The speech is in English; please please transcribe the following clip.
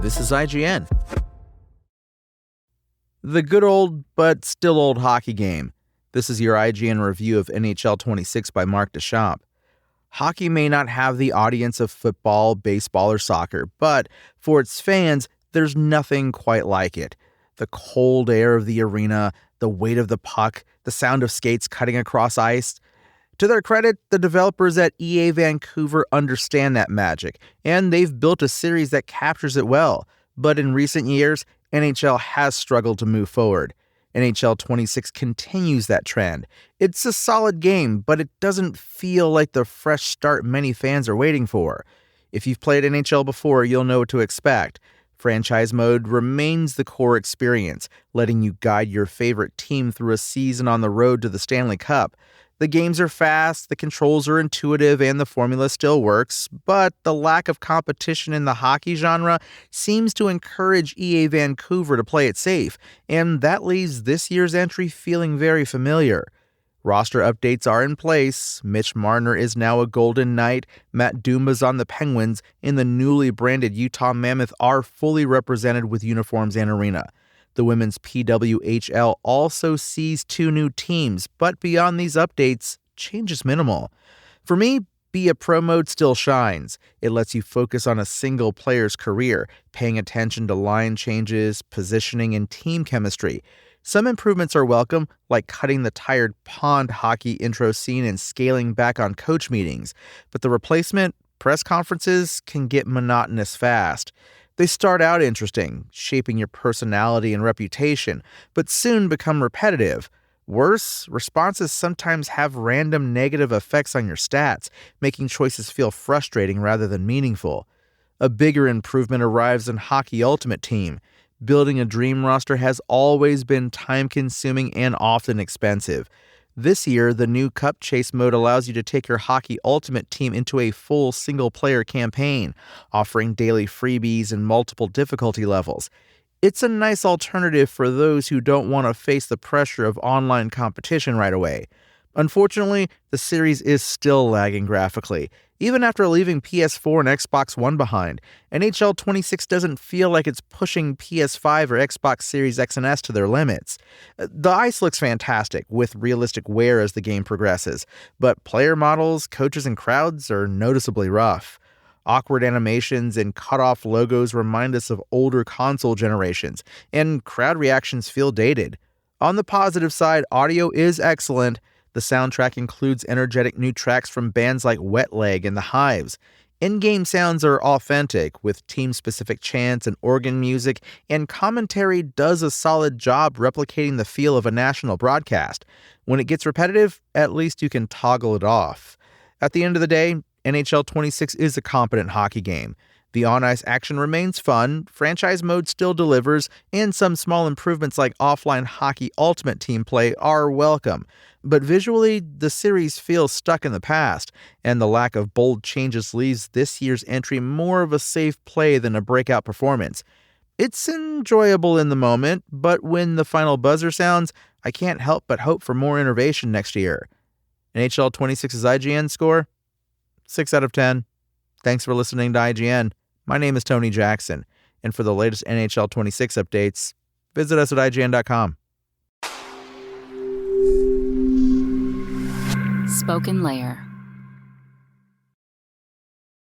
This is IGN. The good old, but still old hockey game. This is your IGN review of NHL 26 by Mark Deschamps. Hockey may not have the audience of football, baseball, or soccer, but for its fans, there's nothing quite like it. The cold air of the arena, the weight of the puck, the sound of skates cutting across ice. To their credit, the developers at EA Vancouver understand that magic, and they've built a series that captures it well. But in recent years, NHL has struggled to move forward. NHL 26 continues that trend. It's a solid game, but it doesn't feel like the fresh start many fans are waiting for. If you've played NHL before, you'll know what to expect. Franchise mode remains the core experience, letting you guide your favorite team through a season on the road to the Stanley Cup. The games are fast, the controls are intuitive, and the formula still works, but the lack of competition in the hockey genre seems to encourage EA Vancouver to play it safe, and that leaves this year's entry feeling very familiar. Roster updates are in place. Mitch Marner is now a Golden Knight, Matt Dumba's on the Penguins, and the newly branded Utah Mammoth are fully represented with uniforms and arena. The women's PWHL also sees 2 new teams, but beyond these updates, change is minimal. For me, Be a Pro mode still shines. It lets you focus on a single player's career, paying attention to line changes, positioning, and team chemistry. Some improvements are welcome, like cutting the tired pond hockey intro scene and scaling back on coach meetings, but the replacement, press conferences, can get monotonous fast. They start out interesting, shaping your personality and reputation, but soon become repetitive. Worse, responses sometimes have random negative effects on your stats, making choices feel frustrating rather than meaningful. A bigger improvement arrives in Hockey Ultimate Team. Building a dream roster has always been time-consuming and often expensive. This year, the new Cup Chase mode allows you to take your Hockey Ultimate Team into a full single-player campaign, offering daily freebies and multiple difficulty levels. It's a nice alternative for those who don't want to face the pressure of online competition right away. Unfortunately, the series is still lagging graphically. Even after leaving PS4 and Xbox One behind, NHL 26 doesn't feel like it's pushing PS5 or Xbox Series X and S to their limits. The ice looks fantastic, with realistic wear as the game progresses, but player models, coaches, and crowds are noticeably rough. Awkward animations and cut-off logos remind us of older console generations, and crowd reactions feel dated. On the positive side, audio is excellent. The soundtrack includes energetic new tracks from bands like Wet Leg and The Hives. In-game sounds are authentic, with team-specific chants and organ music, and commentary does a solid job replicating the feel of a national broadcast. When it gets repetitive, at least you can toggle it off. At the end of the day, NHL 26 is a competent hockey game. The on-ice action remains fun, franchise mode still delivers, and some small improvements like offline Hockey Ultimate Team play are welcome. But visually, the series feels stuck in the past, and the lack of bold changes leaves this year's entry more of a safe play than a breakout performance. It's enjoyable in the moment, but when the final buzzer sounds, I can't help but hope for more innovation next year. NHL 26's IGN score? 6 out of 10. Thanks for listening to IGN. My name is Tony Jackson, and for the latest NHL 26 updates, visit us at IGN.com. Spoken Layer.